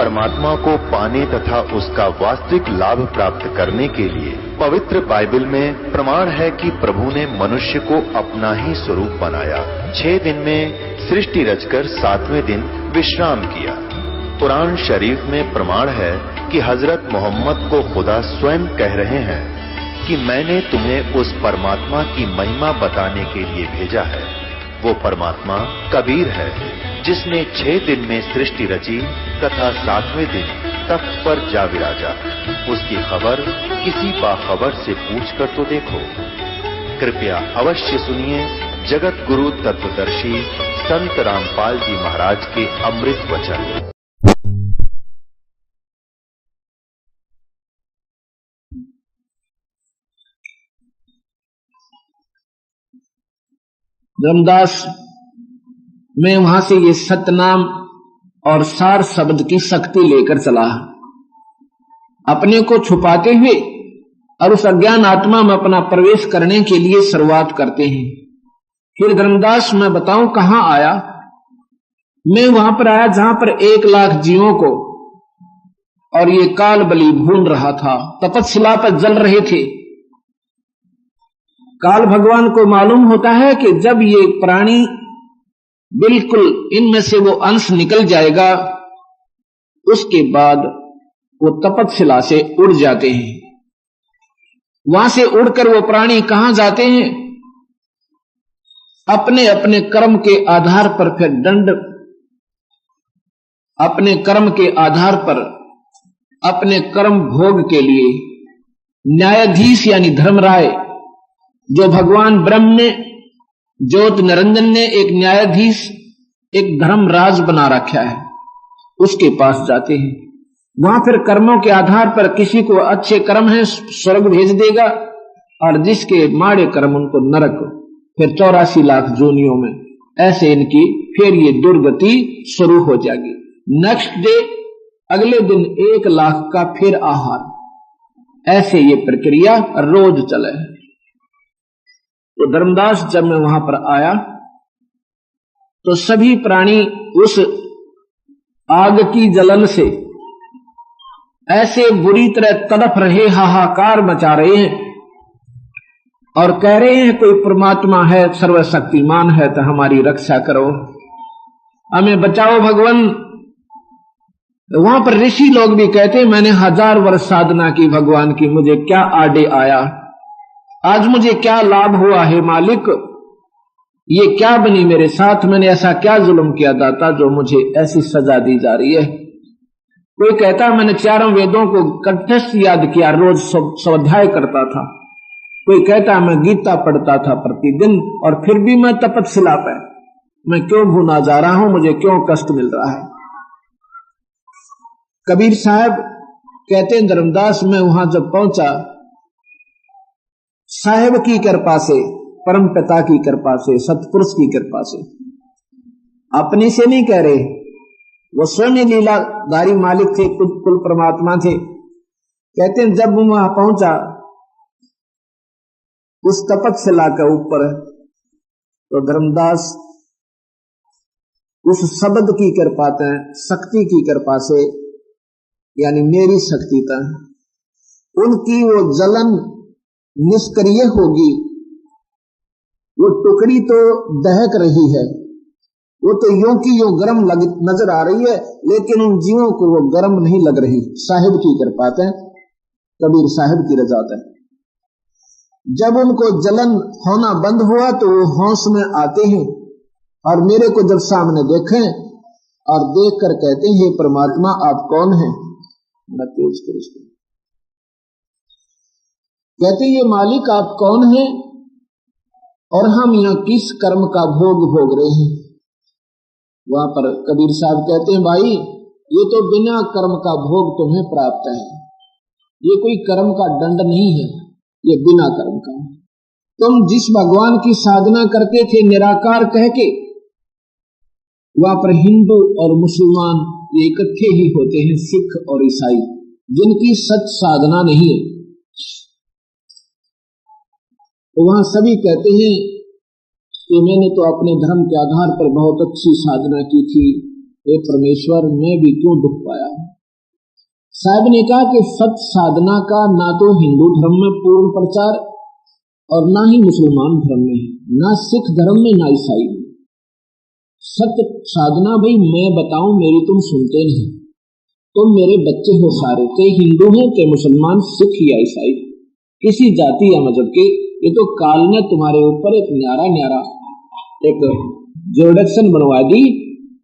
परमात्मा को पाने तथा उसका वास्तविक लाभ प्राप्त करने के लिए पवित्र बाइबल में प्रमाण है कि प्रभु ने मनुष्य को अपना ही स्वरूप बनाया। 6 दिन में सृष्टि रचकर 7वें दिन विश्राम किया। कुरान शरीफ में प्रमाण है कि हजरत मोहम्मद को खुदा स्वयं कह रहे हैं कि मैंने तुम्हें उस परमात्मा की महिमा बताने के लिए भेजा है। वो परमात्मा कबीर है जिसने 6 दिन में सृष्टि रची तथा 7वें दिन तख्त पर जा विराजा। उसकी खबर किसी बाखबर से पूछकर तो देखो। कृपया अवश्य सुनिए जगत गुरु तत्वदर्शी संत रामपाल जी महाराज के अमृत वचन। धर्मदास मैं वहां से ये सतनाम और सार शब्द की शक्ति लेकर चला, अपने को छुपाते हुए और उस अज्ञान आत्मा में अपना प्रवेश करने के लिए शुरुआत करते हैं। फिर धर्मदास मैं बताऊं कहां आया। मैं वहां पर आया जहां पर 1 लाख जीवों को और ये काल बलि भून रहा था, तपस्शिला पर जल रहे थे। काल भगवान को मालूम होता है कि जब ये प्राणी बिल्कुल इनमें से वो अंश निकल जाएगा उसके बाद वो तपस्शिला से उड़ जाते हैं। वहां से उड़कर वो प्राणी कहां जाते हैं? अपने अपने कर्म के आधार पर फिर दंड, अपने कर्म के आधार पर अपने कर्म भोग के लिए न्यायाधीश यानी धर्मराय, जो भगवान ब्रह्म ने ज्योत निरंजन ने एक न्यायाधीश एक धर्मराज बना रखा है, उसके पास जाते हैं। वहां फिर कर्मों के आधार पर किसी को अच्छे कर्म है स्वर्ग भेज देगा और जिसके माड़े कर्म उनको नरक, फिर 84 लाख जोनियों में ऐसे इनकी फिर ये दुर्गति शुरू हो जाएगी। नेक्स्ट डे अगले दिन 1 लाख का फिर आहार, ऐसे ये प्रक्रिया रोज चले। तो धर्मदास जब मैं वहां पर आया तो सभी प्राणी उस आग की जलन से ऐसे बुरी तरह तड़प रहे, हाहाकार मचा रहे हैं और कह रहे हैं कोई परमात्मा है, सर्वशक्तिमान है तो हमारी रक्षा करो, हमें बचाओ भगवान। वहां पर ऋषि लोग भी कहते हैं मैंने 1000 वर्ष साधना की भगवान की, मुझे क्या आड़े आया, आज मुझे क्या लाभ हुआ है मालिक, ये क्या बनी मेरे साथ, मैंने ऐसा क्या जुल्म किया दाता जो मुझे ऐसी सजा दी जा रही है। कोई कहता मैंने 4 वेदों को कंठस्थ याद किया, रोज स्वाध्याय करता था। कोई कहता मैं गीता पढ़ता था प्रतिदिन और फिर भी मैं तपस्शिला पे, मैं क्यों भूना जा रहा हूं, मुझे क्यों कष्ट मिल रहा है। कबीर साहब कहते हैं धर्मदास मैं वहां जब पहुंचा, साहेब की कृपा से, परम पिता की कृपा से, सतपुरुष की कृपा से, अपने से नहीं कह रहे, वो स्वयं लीलाधारी मालिक थे, कुल परमात्मा थे। कहते हैं जब मैं वहां पहुंचा उस तपस्शिला के ऊपर, तो धर्मदास उस शब्द की कृपा से, शक्ति की कृपा से, यानी मेरी शक्ति था, उनकी वो जलन निष्क्रिय होगी। वो टुकड़ी तो दहक रही है, वो तो यूं की यूं गर्म नजर आ रही है, लेकिन उन जीवों को वो गर्म नहीं लग रही। साहिब की कृपा है, कबीर साहिब की रजा है। जब उनको जलन होना बंद हुआ तो वो होश में आते हैं और मेरे को जब सामने देखें और देख कर कहते हैं हे परमात्मा आप कौन हैं। मैं तेज कृष्ण कहते ये मालिक आप कौन हैं और हम यहाँ किस कर्म का भोग रहे हैं। वहां पर कबीर साहब कहते हैं भाई ये तो बिना कर्म का भोग तुम्हें प्राप्त है, ये कोई कर्म का दंड नहीं है, ये बिना कर्म का। तुम जिस भगवान की साधना करते थे निराकार कह के, वहां पर हिंदू और मुसलमान ये इकट्ठे ही होते हैं, सिख और ईसाई, जिनकी सच साधना नहीं है। तो वहां सभी कहते हैं कि मैंने तो अपने धर्म के आधार पर बहुत अच्छी साधना की थी, हे परमेश्वर मैं भी क्यों दुख पाया। साहब ने कहा कि सत साधना का ना तो हिंदू धर्म में पूर्ण प्रचार और ना ही मुसलमान धर्म में, ना सिख धर्म में, ना ईसाई में। सत्य साधना भाई मैं बताऊं मेरी तुम सुनते नहीं। तुम मेरे बच्चे हो सारे, चाहे हिंदू हैं चाहे मुसलमान, सिख या ईसाई, किसी जाति या मजहब के। ये तो काल ने तुम्हारे ऊपर एक न्यारा न्यारा एक जोड़क्शन बनवा दी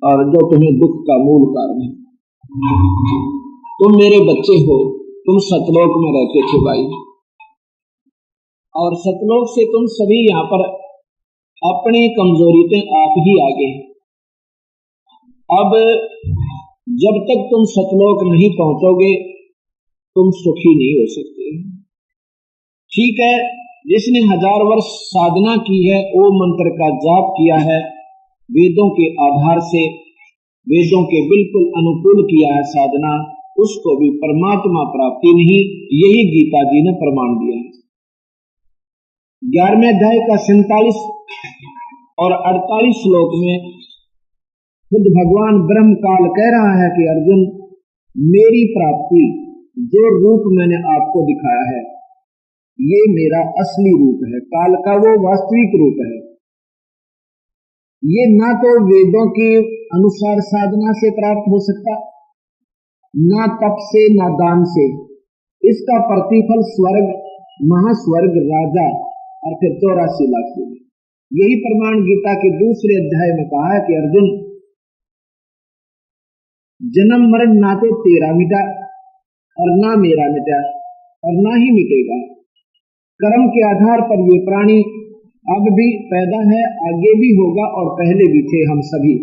और जो तुम्हें दुख का मूल कारण है। तुम मेरे बच्चे हो, तुम सतलोक में रहते थे भाई, और सतलोक से तुम सभी यहाँ पर अपनी कमजोरी पे आप ही आगे। अब जब तक तुम सतलोक नहीं पहुंचोगे तुम सुखी नहीं हो सकते। ठीक है, जिसने 1000 वर्ष साधना की है, ओम मंत्र का जाप किया है, वेदों के आधार से, वेदों के बिल्कुल अनुकूल किया है साधना, उसको भी परमात्मा प्राप्ति नहीं, यही गीता जी ने प्रमाण दिया है। 11वें अध्याय का 47 और 48 श्लोक में खुद भगवान ब्रह्म काल कह रहा है कि अर्जुन, मेरी प्राप्ति जो रूप मैंने आपको दिखाया है ये मेरा असली रूप है, काल का वो वास्तविक रूप है। ये ना तो वेदों के अनुसार साधना से प्राप्त हो सकता, ना तप से, ना दान से। इसका प्रतिफल स्वर्ग, महास्वर्ग, राजा और फिर 84 लाख होंगे। यही प्रमाण गीता के दूसरे अध्याय में कहा है कि अर्जुन, जन्म मरण ना तो तेरा मिटा और ना मेरा मिटा और ना ही मिटेगा। कर्म के आधार पर ये प्राणी अब भी पैदा है, आगे भी होगा और पहले भी थे हम सभी।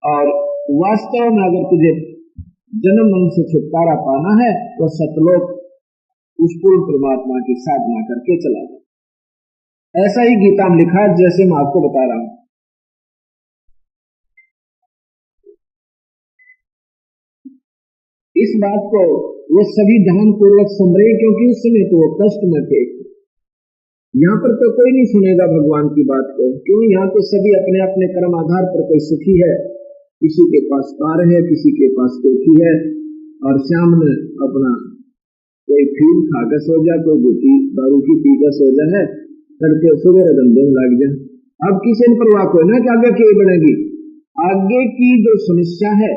और वास्तव में अगर तुझे जन्म मन से छुटकारा पाना है तो सतलोक उस पूर्ण परमात्मा की साधना करके चला जाए। ऐसा ही गीता में लिखा है जैसे मैं आपको बता रहा हूं। इस बात को वो सभी ध्यान पूर्वक सुन रहे, क्योंकि उस समय तो वो कष्ट में थे। यहाँ पर तो कोई नहीं सुनेगा भगवान की बात को, क्योंकि यहाँ तो सभी अपने अपने कर्म आधार पर, कोई सुखी है, किसी के पास कार है, किसी के पास कोठी है, और शाम में अपना कोई फील खाकर सो जाए, कोई गुटी दारू की पीकर सो जाए, तड़के सुबह धंधे में लग जाए। अब किसी ने परवाह कोई ना कि आगे क्या बनेगी। आगे की जो समस्या है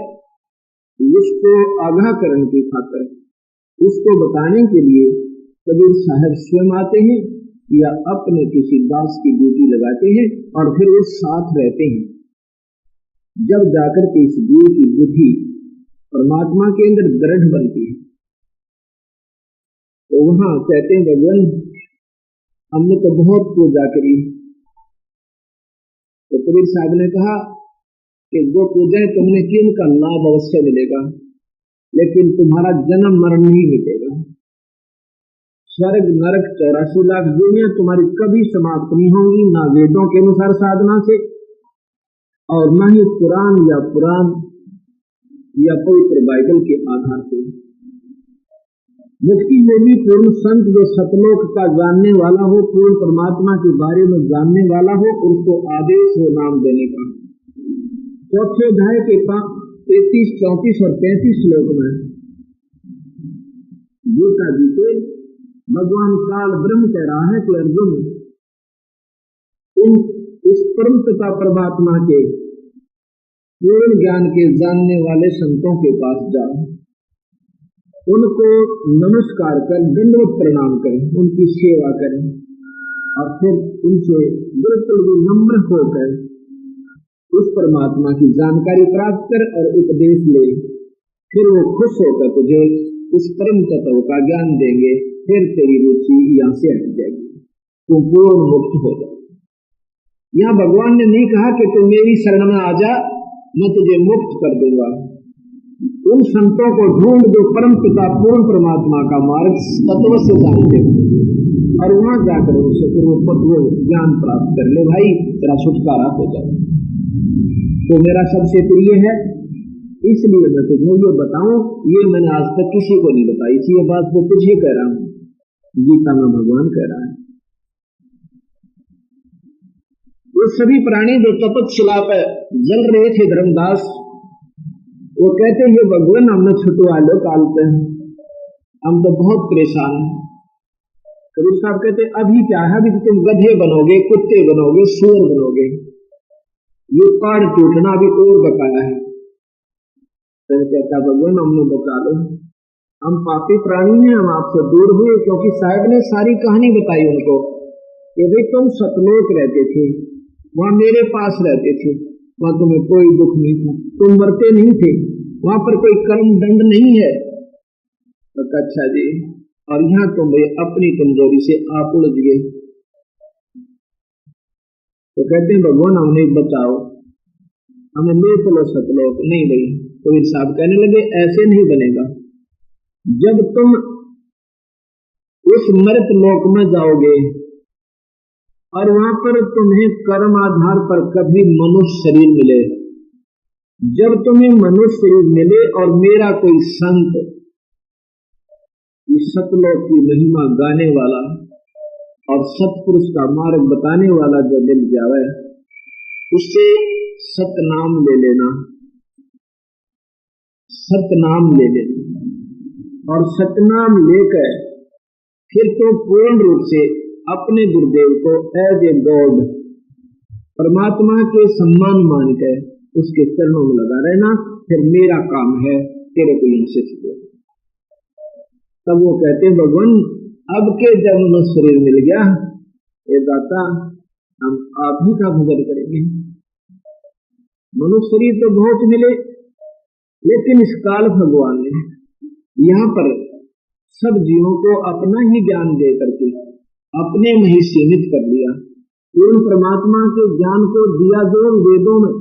उसको आगाह करने की खातिर, उसको बताने के लिए कबीर साहब स्वयं आते हैं या अपने किसी दास की ड्यूटी लगाते हैं और फिर वो साथ रहते हैं। जब जाकर के इस गुरु की बुद्धि परमात्मा के अंदर दृढ़ बनती है तो वहां कहते हैं भगवान हमने तो बहुत पूजा करी। तो कबीर साहब ने कहा कि जो पूजाएं तुमने की उनका लाभ अवश्य मिलेगा, लेकिन तुम्हारा जन्म मरण नहीं मिटेगा। स्वर्ग नरक 84 लाख दुनिया तुम्हारी कभी समाप्त नहीं होंगी, ना वेदों के अनुसार साधना से और न ही पुराण या पवित्र बाइबल के आधार से। मुक्ति में भी पूर्ण संत जो सतलोक का जानने वाला हो, पूर्ण परमात्मा के बारे में जानने वाला हो, उसको आदेश हो नाम देने का। चौथे अध्याय के 33, 34 और 35 श्लोक में गीता जी के भगवान काल ब्रह्म कह रहा है कि अर्जुन इस परम पिता परमात्मा के पूर्ण ज्ञान के जानने वाले संतों के पास जाओ, उनको नमस्कार कर दंडवत प्रणाम करें, उनकी सेवा करें और फिर उनसे बिल्कुल विनम्र होकर उस परमात्मा की जानकारी प्राप्त कर और उपदेश ले। फिर वो खुश होकर तुझे उस परम तत्व का ज्ञान देंगे, फिर तेरी रुचि यहाँ से हट जाएगी, तू पूर्ण मुक्त हो जाएगी। यहाँ भगवान ने नहीं कहा कि तू मेरी शरण में आ जा, मैं तुझे मुक्त कर दूंगा। उन संतों को ढूंढ जो परम पिता पूर्ण परमात्मा का मार्ग तत्व से जानते और वहां जाकर उनसे फिर वो ज्ञान प्राप्त कर ले, भाई तेरा छुटकारा हो जाए। तो मेरा सबसे प्रिय है, इसलिए मैं तुझे ये बताऊं, ये मैंने आज तक किसी को नहीं बताई थी। ये बात मैं तुझे कह रहा हूं, गीता में भगवान कह रहा है। वो सभी प्राणी जो तपस्शिला पर जल रहे थे धर्मदास, वो कहते ये भगवान हमने छुटवा लो काल पे, हम तो बहुत परेशान हैं। कबीर साहब कहते अभी क्या है, अभी तो तुम गधे बनोगे, कुत्ते बनोगे, सूअर बनोगे, ये पाड़ टूटना अभी और बकाया है। फिर कहता भगवान हमने बचा लो, हम पापी प्राणी हैं, हम आपसे दूर हुए, क्योंकि साहब ने सारी कहानी बताई उनको कि भाई तुम सतलोक रहते थे, वहां मेरे पास रहते थे, वहां तुम्हें कोई दुख नहीं था, तुम मरते नहीं थे, वहां पर कोई कर्म दंड नहीं है। तो अच्छा जी, और यहां तुम अपनी कमजोरी से आप उलझ गए। तो कहते हैं भगवान हमने बचाओ, हमें ले चलो सतलोक। नहीं भाई, तो कबीर साहब कहने लगे ऐसे नहीं बनेगा। जब तुम उस मृत लोक में जाओगे और वहां पर तुम्हें कर्म आधार पर कभी मनुष्य शरीर मिले, जब तुम्हें मनुष्य शरीर मिले और मेरा कोई संत सतलोक की महिमा गाने वाला और सतपुरुष का मार्ग बताने वाला जो मिल जावे, उससे सतनाम ले लेना, सतनाम ले लेना। और सतनाम लेकर फिर तो पूर्ण रूप से अपने गुरुदेव को एज ए गॉड, परमात्मा के सम्मान मान कर उसके चरणों में लगा रहना। फिर मेरा काम है तेरे को यहां से छुड़ाना। तब वो कहते हैं भगवान अब के जब मनुष्य शरीर मिल गया, ये दाता हम आप ही का भजन करेंगे। मनुष्य शरीर तो बहुत मिले, लेकिन इस काल भगवान ने यहाँ पर सब जीवों को अपना ही ज्ञान दे करके अपने में ही सीमित कर लिया। पूर्ण परमात्मा के ज्ञान को दिया जो वेदों में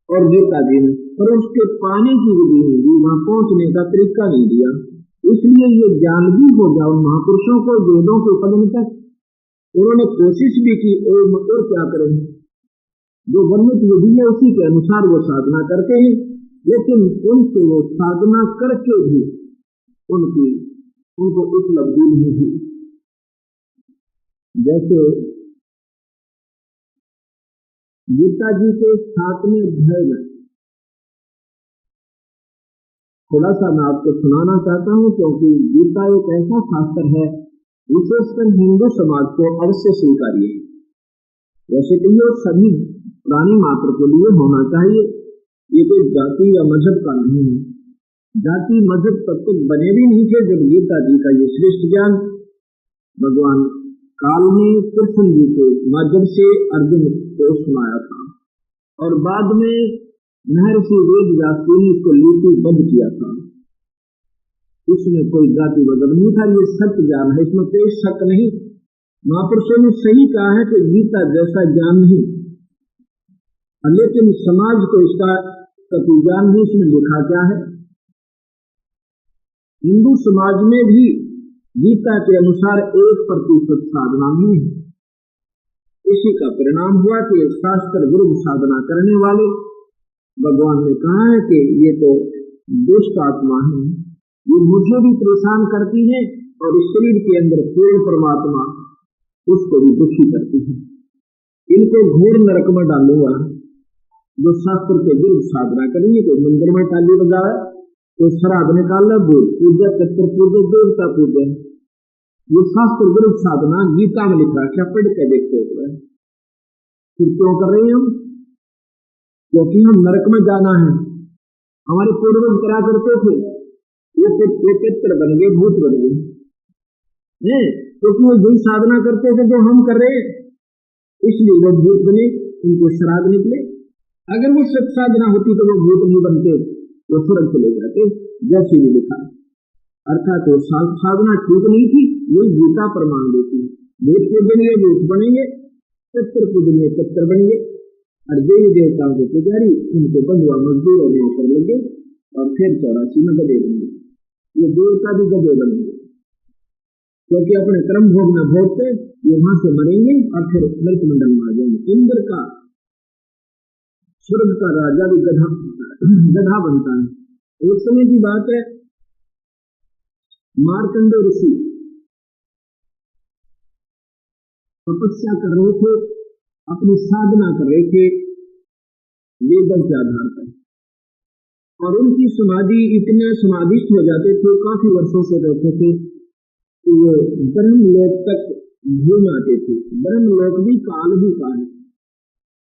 और गीता जी ने, पर उसके पाने की विधि नहीं दी, वहां पहुंचने का तरीका नहीं दिया। इसलिए ये ज्ञान भी हो जाओ महापुरुषों को वेदों के पदम तक उन्होंने कोशिश भी की, और क्या करें, जो वर्णित विधि है उसी के अनुसार वो साधना करते हैं, लेकिन उनसे वो साधना करके भी उनको उपलब्धि नहीं हुई। जैसे गीता जी के 7वें अध्याय में थोड़ा सा मैं आपको सुनाना चाहता हूं, क्योंकि गीता एक ऐसा शास्त्र है विशेषकर हिंदू समाज को अवश्य स्वीकार्य है। वैसे तो ये सभी प्राणी मात्र के लिए होना चाहिए, ये कोई जाति या मजहब का नहीं है। जाति मजहब तब तक बने भी नहीं थे जब गीता जी का ये श्रेष्ठ ज्ञान भगवान काल में कृष्ण जी के माध्यम से अर्जुन को सुनाया था, और बाद में महर्षि वेद व्यास ने इसको लिपिबद्ध किया था। इसमें कोई जाति मजहब नहीं था, ये सत्य ज्ञान है, इसमें कोई शक नहीं। महापुरुषों ने सही कहा है कि गीता जैसा ज्ञान नहीं, लेकिन समाज को इसका कति ज्ञान भी इसमें लिखा क्या है। हिंदू समाज में भी गीता के अनुसार 1% साधना नहीं है। इसी का परिणाम हुआ कि शास्त्र विरुद्ध साधना करने वाले भगवान ने कहा है कि ये तो दुष्ट आत्मा है, ये मुझे भी परेशान करती है और इस शरीर के अंदर पूर्ण परमात्मा उसको भी दुखी करती है। इनको घोर नरक में डालूंगा। जो शास्त्र के विरुद्ध साधना करेंगे, तो मंदिर में ताली बजाए, तो श्राद्ध निकाल भूत पूजा, पितर पूजा, देवता पूजा, ये शास्त्र विरुद्ध साधना गीता में लिखा क्या पढ़ के देखते हुए फिर क्यों कर रहे हैं हम? क्योंकि हम नरक में जाना है। हमारे पूर्वज क्या करते थे, ये पितर बन गए, भूत बन गए, क्योंकि वो यही साधना करते थे जो हम कर रहे हैं, इसलिए वो भूत बने, उनके श्राद्ध निकले। अगर वो सत साधना होती तो वो भूत नहीं बनते, वो स्वर्ग चले जाते, जैसे भी लिखा। अर्थात वो साधना ठीक नहीं थी, यही गीता प्रमाण देती है। भूत पूजनीय भूत बनेंगे, पितर पूजनीय पितर बनेंगे, और देवी देवताओं के पुजारी उनको बंधुआ मजदूरों में कर लेंगे, और फिर 84 में गधे बनेंगे। ये देवता भी गधे बनेंगे, क्योंकि अपने कर्म भोग में भोगते ये वहां से मरेंगे और फिर मृत मंडल में आ जाएंगे। इंद्र का स्वर्ग का राजा भी गधा बनता है। एक समय की बात है, मार्कंडेय ऋषि तपस्या कर रहे थे अपनी साधना कर रहे थे वेदों के आधार पर, और उनकी समाधि इतने समाधिष्ट हो जाते थे, काफी वर्षों से रहते थे कि वो ब्रह्मलोक तक घूम आते थे। ब्रह्मलोक भी काल भी काल,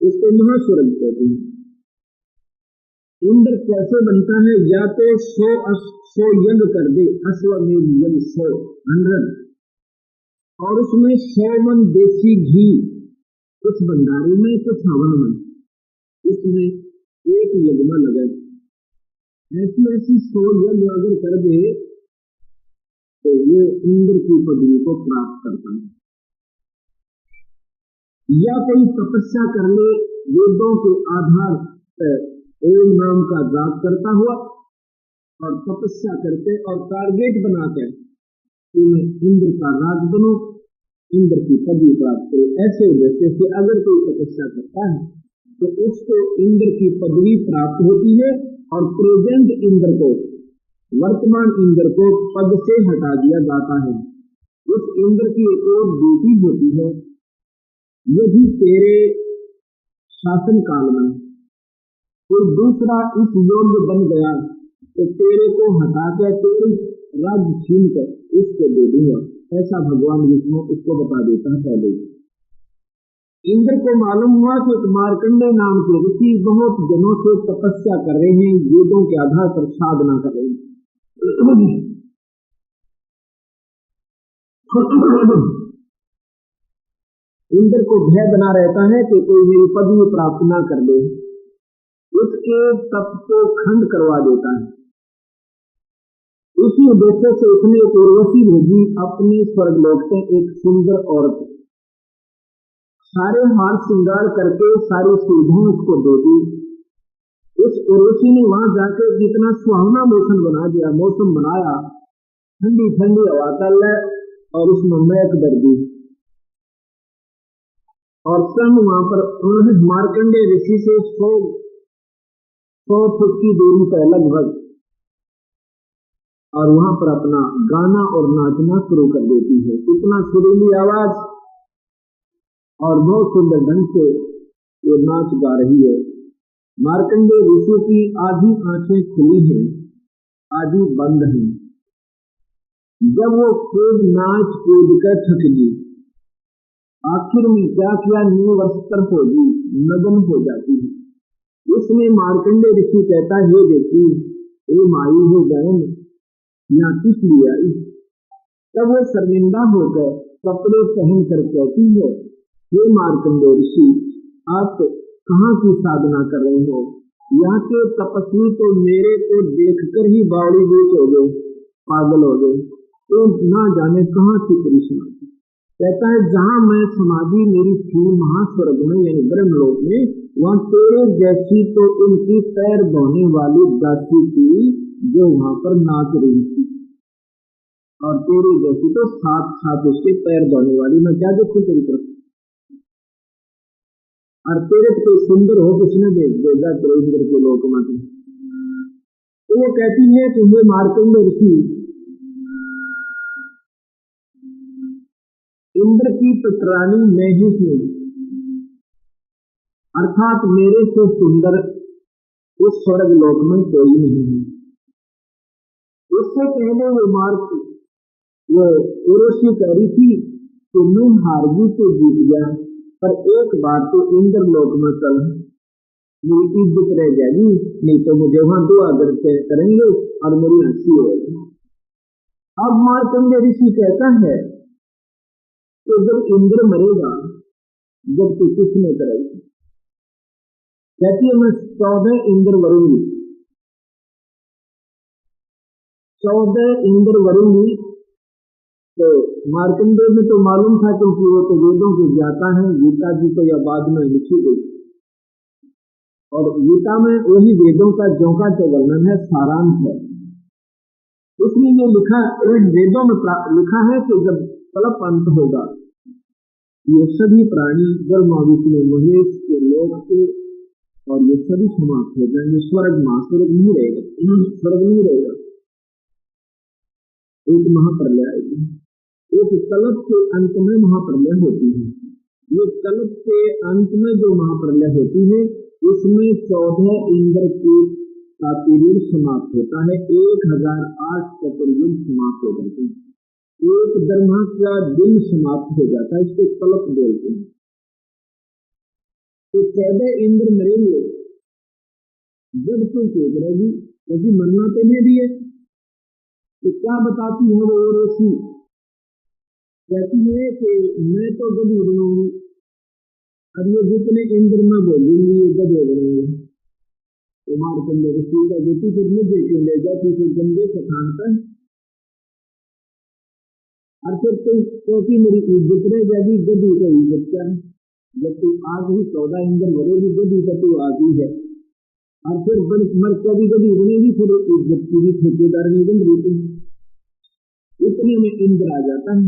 इसको महास्वर्ग कहते हैं। इंद्र कैसे बनता है? या तो 100 यज्ञ कर दे, अश्वमेध यज्ञ 100, और उसमें 100 मन देसी घी, कुछ भंडारे में कुछ हवन में, इसमें एक यज्ञ में लगे। ऐसी 100 यज्ञ अगर कर दे तो वो इंद्र की पदवी को प्राप्त करता है। या कोई तपस्या कर ले, वेदों के आधार पर ओम नाम का जाप करता हुआ और तपस्या करके और टारगेट बनाकर कि मैं इंद्र का राज बनूं, इंद्र की पदवी प्राप्त करूं, ऐसे जैसे कि अगर कोई तपस्या करता है तो उसको इंद्र की पदवी प्राप्त होती है, और प्रेजेंट इंद्र को, वर्तमान इंद्र को पद से हटा दिया जाता है। उस इंद्र की एक और ड्यूटी होती है, यदि तेरे शासन काल में कोई दूसरा इस योग्य बन गया तो तेरे को हटा कर तेरे राज्य छीन कर इसको दे दूंगा, ऐसा भगवान विष्णु इसको बता देता है पहले। इंद्र को मालूम हुआ कि मार्कंडेय नाम के ऋषि बहुत जनों से तपस्या कर रहे हैं, वेदों के आधार पर साधना कर रहे हैं। इंद्र को भय बना रहता है कि कोई मेरी पदवी प्राप्त न कर दे, उसके तप को खंड करवा देता है। उसी उद्देश्य से उसने एक उर्वशी भेजी अपने स्वर्गलोक से, एक सुंदर औरत, सारे हार श्रृंगार करके सारी सुविधाएं उसको दे दी। उस उर्वशी ने वहां जाकर जितना सुहावना मौसम बनाया, ठंडी ठंडी हवा चल है और उसमें महक भर दी, और स्वयं वहां पर मार्कंडेय ऋषि से 100 फुट की दूरी पर लगभग, और वहां पर अपना गाना और नाचना शुरू कर देती है। इतना सुरीली आवाज और बहुत सुंदर ढंग से ये नाच गा रही है। मार्कंडेय ऋषि की आधी आंखें खुली हैं, आधी बंद हैं। जब वो खूब नाच कूद कर थक गई, आखिर में क्या किया, निर्वस्त्र होगी, नग्न हो जाती है। उसमें मार्कंडेय ऋषि कहता है, देखी ये माई हो बहन यहाँ किस लिए आई? तब वो शर्मिंदा होकर कपड़े पहन कर कहती है, ये मार्कंडेय ऋषि आप कहाँ की साधना कर रहे हो? यहाँ के तपस्वी तो मेरे को देखकर ही बावड़ी बेच हो गए, पागल हो गए, तो ना जाने कहाँ की कृष्ण। कहता है जहां मैं समाधि मेरी थी महास्वर्ग में यानी ब्रह्मलोक में, वहां तेरे जैसी तो उनकी पैर धोने वाली दासी थी जो वहां पर नाच रही थी, और तेरे जैसी तो साथ साथ उसके पैर धोने वाली। मैं क्या देखूं तेरी तरफ, और तेरे तो सुंदर हो किसने भेजा तेरे इंद्र के लोक में। तो वो कहती है कि ये मार्कंडेय ऋषि इंद्र की पुत्रानी मैं ही हूं, अर्थात मेरे से सुंदर उस स्वर्ग लोक में कोई नहीं है। उससे पहले वो उर्वशी कह रही थी कि मैं हार गई तो जीत गया, पर एक बार तो इंद्र लोक में चल, मेरी इज्जत रह जाएगी, नहीं तो मुझे वहां दुआ करेंगे और मेरी हंसी होगी। अब मार्कंडेय ऋषि कहता है तो जब इंद्र मरेगा, जब तो कुछ नहीं करेगी, कहती है मैं 14 इंद्र वरूंगी, 14 इंद्र वरूंगी। तो मार्कंडेय में तो मालूम था क्योंकि वो तो वेदों के ज्ञाता हैं, गीता जी तो या बाद में लिखी गई, और गीता में वही वेदों का जोका तो वर्णन है, सारांश है। उसमें ये लिखा, वेदों में लिखा है कि जब कल्प अंत होगा, ये सभी प्राणी ब्रह्मा विष्णु महेश के लोक से, और ये सभी समाप्त हो जाएंगे, स्वर्ग नहीं रहेगा, स्वर्ग नहीं रहेगा, एक महाप्रलय आएगी। एक कल्प के अंत में महाप्रलय होती है, ये कल्प के अंत में जो महाप्रलय होती है उसमें 14 इंद्र का पीरियड समाप्त होता है, 1008 का पीरियड समाप्त हो जाते हैं, एक ब्रह्मा का दिन समाप्त हो जाता है, इसको कल्प बोलते हैं। तो 14 इंद्र मरेंगे, जब क्यों सोच रहेगी, क्योंकि मरना तो नहीं भी है। तो क्या बताती है वो ऋषि, कहती है कि मैं तो गधी बनूंगी, अब ये जितने इंद्र में बोलूंगी ये गधे बनेंगे। कुमार चंद्र ऋषि का बेटी फिर मुझे क्यों ले जाती, फिर गंगे सखान पर, और फिर तुम क्योंकि मेरी इज्जत रह जाएगी, गधी का इज्जत क्या है, जब तू आज ही 14 इंद्र भरेगी, गधी का तू आज ही है, और फिर मर कभी गधी बनेगी, फिर इज्जत की भी ठेकेदार में बन रही। इतने में इंद्र आ जाता है।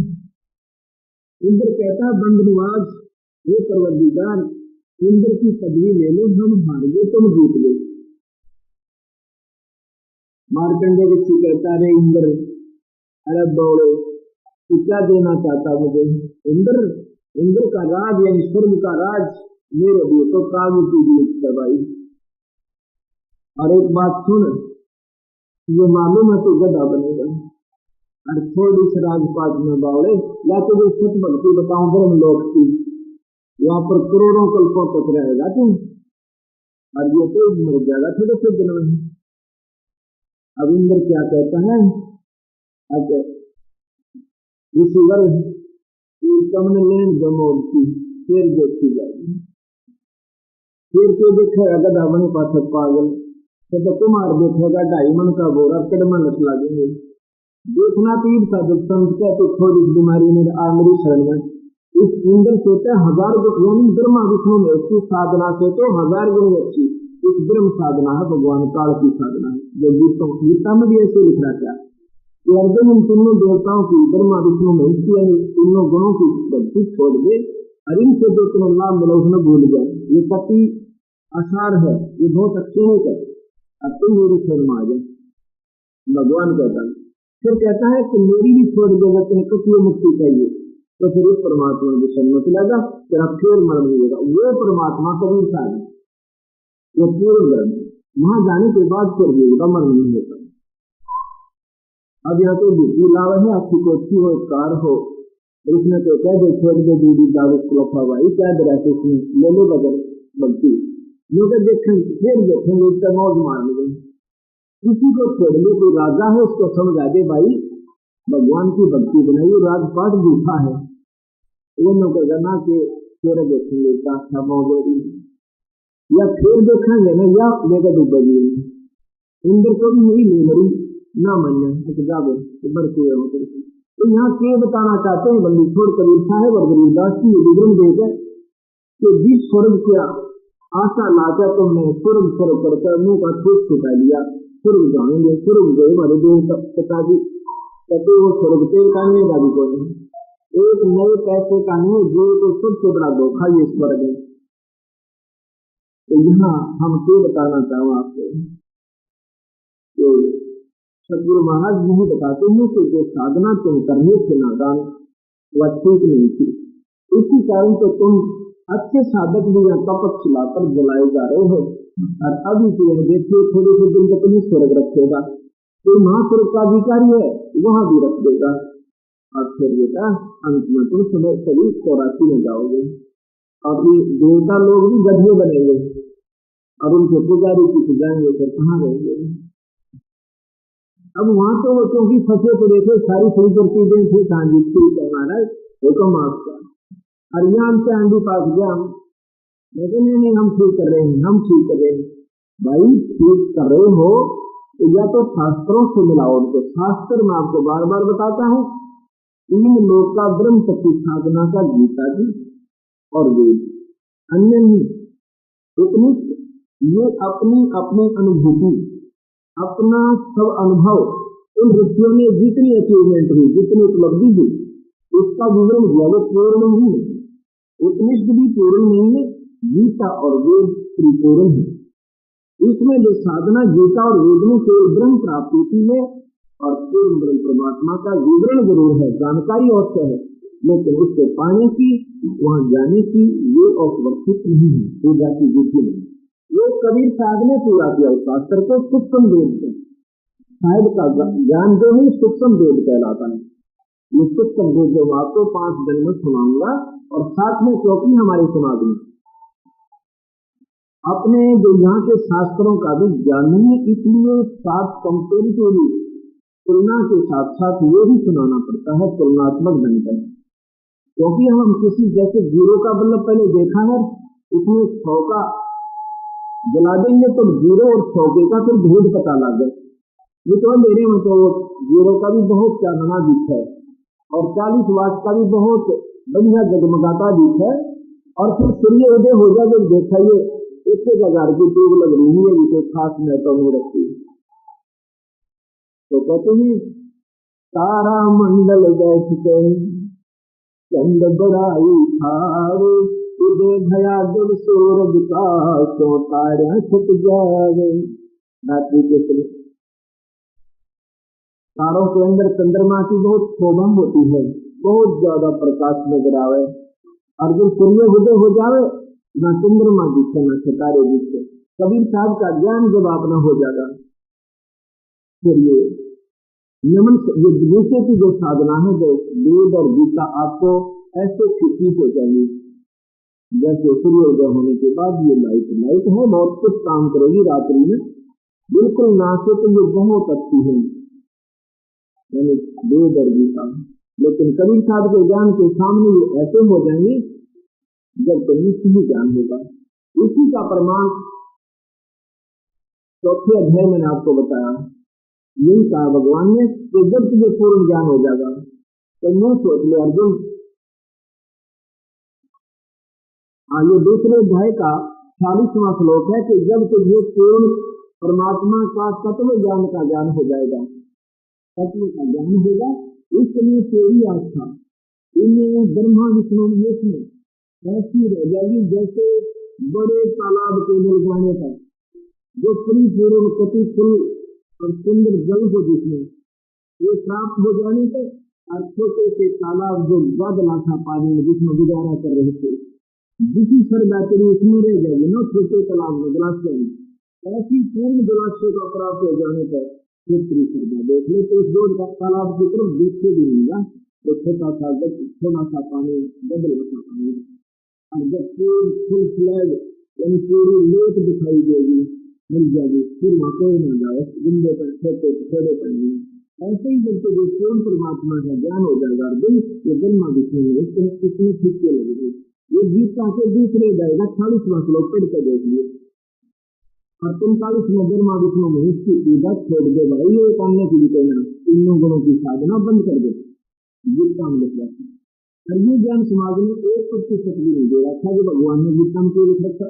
इंद्र कहता है बंधुवाज, ये परवरदिगार, इंद्र की पदवी ले लो, हम हार गए तुम जीत गए। मार्कंडेय ऋषि कहता है इंद्र अरे दौड़ो, तू क्या देना चाहता मुझे? इंद्र का राज यानी स्वर्ग का राज मेरे लिए तो काबू कीजिए भाई। और एक बात सुन, ये मालूम है तू गधा बनेगा, और थोड़ी सी राजपाट में बावड़े, या तुझे सच भक्ति बताऊं ब्रह्मलोक की, यहाँ पर करोड़ों कल्पों तक रहेगा तुम, और ये तो मर जाएगा थोड़े से दिन में। अब इंद्र क्या कहता है, अब ऋषिवर कमने लेन जमोर की फिर देखी जाएगी, फिर तो देखेगा गधा बने पास पागल, तो कुमार देखेगा 2.5 मन का बोरा कदम लट लागेंगे। देखना तीर सा जब संत का तो थोड़ी बीमारी में आ मेरी शरण में, इस इंद्र सोचा 1000 गुण, यानी ब्रह्मा विष्णु में उसकी साधना से तो 1000 गुण अच्छी, इस ब्रह्म साधना है भगवान काल की साधना है, जो गीता में भी ऐसे लिखा क्या अर्जुन इन तीनों देवताओं की ब्रह्मा विष्णु में तीनों गुणों की भक्ति छोड़ दे, और इनसे जो तुम्हें लाभ मिला उसमें भूल जाए। ये कति आसार है, ये बहुत अच्छे नहीं कर, अब तुम मेरी शरण में आ जाए, भगवान कहता है। फिर कहता है कि मेरी भी छोड़ देगा, तुम्हें कति मुक्ति चाहिए, तो फिर उस परमात्मा की शरण में चला जा, तेरा फिर मर मिलेगा। वो परमात्मा कभी साधन वो पूर्ण ब्रह्म, वहां जाने के बाद फिर भी मर नहीं होता। अब यहाँ तो दूसरी लाभ है, अच्छी को अच्छी हो कार हो, उसने तो कह दे छोड़ दे दीदी दारू खुलफा भाई क्या डराते उसमें ले लो बगैर बल्कि यूं तो देखेंगे फिर देखेंगे इसका मौज मार लेंगे। किसी को छोड़ दे, कोई राजा है उसको समझा दे भाई भगवान की भक्ति बनाइए, राजपाट झूठा है, वो न कहेगा ना कि फिर देखेंगे क्या मौज, या फिर देखेंगे ना या लेकर डूबेगी। इंद्र को भी यही नहीं मरी ना मान्य बढ़ते हुए। तो यहाँ के बताना चाहते हैं बंदी छोड़ कबीर साहेब और गरीबदास की विवरण देकर कि जिस स्वर्ग क्या आशा लाकर तुमने स्वर्ग स्वर्ग करके मुंह का ठूस छुटा लिया, स्वर्ग जाएंगे, स्वर्ग गए हमारे देव पिताजी कहते वो स्वर्ग के कानने का भी कोई नहीं, एक नए पैसे का नहीं, जो तो सबसे बड़ा धोखा ये स्वर्ग है। तो यहाँ हम क्यों बताना चाहूँ आपको, तो सतगुरु महाराज यही बताते हैं कि जो साधना तुम करने से नादान वह ठीक नहीं थी, इसी कारण तो तुम अच्छे साधक भी यहाँ कपट खिलाकर जलाए जा रहे हो, और अभी तो यह देखिए थोड़े से दिन तक नहीं स्वर्ग रखेगा, तो महास्वर्ग का अधिकारी है वहां भी रख देगा, और फिर बेटा अंत में तुम समय सभी 84 में जाओगे, और देवता लोग भी गधे बनेंगे, और उनके पुजारी की जाएंगे, फिर कहाँ रहेंगे। अब वहां तो वो क्योंकि फंसे तो देखे सारी सही करती दें थे गांधी ठीक है महाराज हुक्म आपका, और यहाँ से आंधी पास गया, लेकिन नहीं हम ठीक कर रहे हैं, हम ठीक कर रहे हैं। भाई ठीक कर रहे हो तो या तो शास्त्रों से मिलाओ उनको, शास्त्र में आपको बार बार बताता है 3 लोक का ब्रह्म शक्ति साधना का गीता जी और वेद, अन्य नहीं। उपनिषद ये अपनी अपनी अनुभूति अपना सब अनुभव, उन ऋषियों ने जितनी अचीवमेंट हुई जितनी उपलब्धि हुई उसका विवरण हुआ, वो पूर्ण नहीं है। उपनिषद भी पूर्ण नहीं है, गीता और वेद परिपूर्ण है। इसमें जो साधना गीता और वेद में केवल ब्रह्म प्राप्ति होती है, और पूर्ण ब्रह्म परमात्मा का विवरण जरूर है, जानकारी और क्या है, लेकिन उसको पाने की, वहां जाने की ये औपवर्षित नहीं है, पूजा की विधि नहीं। वो कबीर साहब ने पूरा किया उस शास्त्र को सूक्ष्म वेद से। साहिब का ज्ञान जो है सूक्ष्म वेद कहलाता है। ये सूक्ष्म वेद जो आपको 5 दिन में सुनाऊंगा, और साथ में क्योंकि हमारे समाज में अपने जो यहाँ के शास्त्रों का भी ज्ञान नहीं है, इसलिए साथ कंपेरिटिवली तुलना के साथ साथ ये भी सुनाना पड़ता है तुलनात्मक ढंग से। क्योंकि हम किसी जैसे जीरो का बल्ब पहले देखा है, उसमें 100 का जला देंगे तो जीरो और 100 का फिर भेद पता लग गया। ये तो मेरे में तो जीरो का भी बहुत चांदना दिख है और 40 वाट का भी बहुत बढ़िया जगमगाता दिख है, और फिर सूर्य उदय हो जाए जब देखा ये 1,000 की ट्यूब लग रही है, जिसे खास नेटों में रखती है। तो कहते हैं तारा मंडल बैठते चंद बड़ाई ठावे, उदय भया जब सूरज का क्यों तारे छुप जावे। रात्रि के तारों के अंदर चंद्रमा की बहुत शोभा होती है, बहुत ज्यादा प्रकाश नजर आवे, और जब सूर्य उदय हो जावे ना चंद्रमा दिखे ना सितारे दिखे। कबीर साहब का ज्ञान जब आपना हो जाएगा, फिर ये नमन, ये दूसरे की जो साधना है, जो वेद और गीता आपको ऐसे खुशी हो जाएगी जैसे सूर्योदय होने के बाद ये लाइट है, बहुत कुछ काम करेगी रात्रि में, बिल्कुल ना से तो ये बहुत अच्छी है, यानी वेद और गीता। लेकिन कबीर साहब के ज्ञान के सामने ये ऐसे हो जाएंगे जब तक ही ज्ञान होगा। इसी का प्रमाण चौथे अध्याय मैंने आपको बताया, यही कहा भगवान ने कि जब तुझे पूर्ण ज्ञान हो जाएगा तो मैं सोच ले अर्जुन। ये दूसरे अध्याय का 40वां श्लोक है कि जब तुझे पूर्ण परमात्मा का तत्व ज्ञान का ज्ञान हो जाएगा, तत्व का ज्ञान होगा, इसलिए तेरी आस्था इनमें ब्रह्मा विष्णु महेश में ऐसी रह जाएगी जैसे बड़े तालाब के मिल जाने पर जो परिपूर्ण कति फुल और सुंदर जल हो, जिसमें ये प्राप्त हो जाने पर, और छोटे से तालाब जो बदला था पानी में जिसमें गुजारा कर रहे थे, जिसी श्रद्धा तेरी उसमें रह जाएगी ना, छोटे तालाब में जलाशय में, ऐसी पूर्ण जलाशय का प्राप्त हो जाने पर फिर तेरी श्रद्धा देख ले तो उस दो तालाब की तरफ देखते भी मिलेगा तो छोटा सा पानी बदला सा पानी, और जब फुल फ्लैग यानी पूरी लेक दिखाई देगी मिल जाएगी, फिर वहां कोई ना जाए जिंदे पर छोटे पानी। ऐसे ही जब तो पूर्ण परमात्मा का ज्ञान हो जाएगा अर्जुन, ये ब्रह्मा विष्णु में कितनी खुशी लगेगी। ये गीता के दूसरे जाएगा 40वां श्लोक पढ़ कर देख लिए, और 45वां ब्रह्मा विष्णु में इसकी पूजा छोड़ दे भाई, ये करने के लिए कहना इन गुणों की साधना बंद कर दे, गीता में लिख रहा। और ये ज्ञान समाज में 1% भी नहीं दे रहा था जो भगवान ने गीता में लिख रखा।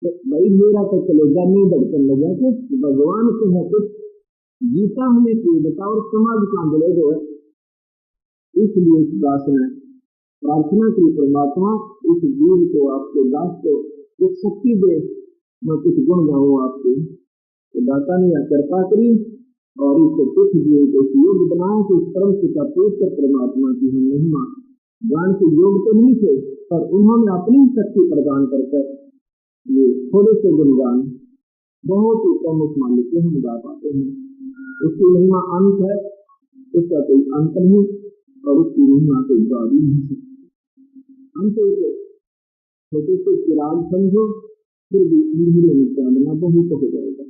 तो भाई मेरा तो चलेगा नहीं धड़कन लगा कि भगवान को है कुछ, गीता हमें क्यों बता और समाज का आंदोलन जो है। इसलिए इस दास ने प्रार्थना की परमात्मा इस जीव को, आपके दास को कुछ शक्ति दे, मैं कुछ गुण गाऊं आपके। तो दाता ने यह कृपा करी और इसको कुछ जीव को योग बनाया कि इस परम पिता पवित्र परमात्मा की हम महिमा ज्ञान के योग तो नहीं थे, पर उन्होंने अपनी शक्ति प्रदान करके ये थोड़े से गुणगान बहुत ही कम उस मालिक के हम गा पाते हैं। उसकी महिमा अंत है, उसका कोई अंत नहीं, और उसकी महिमा कोई गा भी नहीं सकती। अंत छोटे से चिराग समझो, फिर भी अंधेरे में चांदना बहुत हो जाएगा।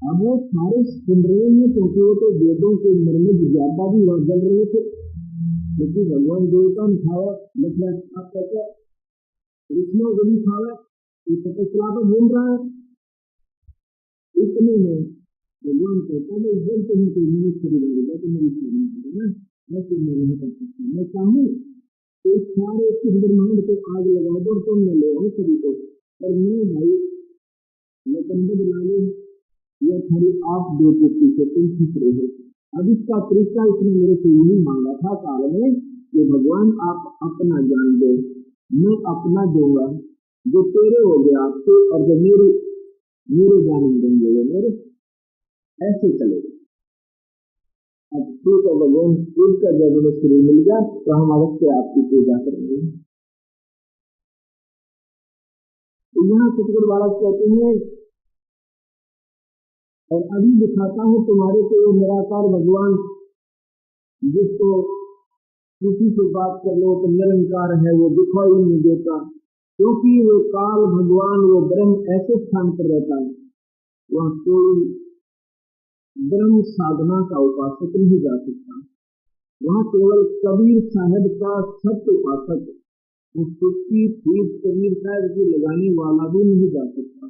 अब वो सारे सुन रहे हैं क्योंकि वो तो वेदों के मर्म ज्यादा भी जल रहे थे, क्योंकि भगवान देवता ने खावा मतलब आप कहते कृष्ण को भी खावा, इस तपस्या को बोल रहा है। इतने में भगवान कहता है जब तुम्हें कोई मनुष्य मिलेगा तो मेरी शरण करेगा, मैं तुम्हें नहीं कर सकता। मैं चाहूँ तो सारे इस ब्रह्मांड को आग लगा दो, तुम न ले आओ सभी को, पर मैं भाई लकंद बना ले या खड़ी आप दो पुष्टि से तुम खुश रहे। अब इसका तरीका इसने मेरे से यही मांगा था काल में कि भगवान आप अपना ज्ञान दो, मैं अपना दूंगा, जो तेरे हो गया आपसे, और जो मेरे ज्ञान में देंगे मेरे, ऐसे चलेगा। अब ठीक है भगवान, स्कूल का जब हमें शुरू मिल गया तो हम अवश्य आपकी पूजा करेंगे। तो यहाँ सतगुरु महाराज कहते हैं, और अभी दिखाता हूं तुम्हारे को वो निराकार भगवान जिसको किसी से बात कर लो तो निरंकार है, वो दिखाई नहीं देता, क्योंकि वो काल भगवान, वो ब्रह्म ऐसे स्थान पर रहता है वहां कोई ब्रह्म साधना का उपासक नहीं जा सकता। वहां केवल कबीर साहब का सत्य उपासक, सुक्की फीस कबीर साहब की लगाने वाला भी नहीं जा सकता।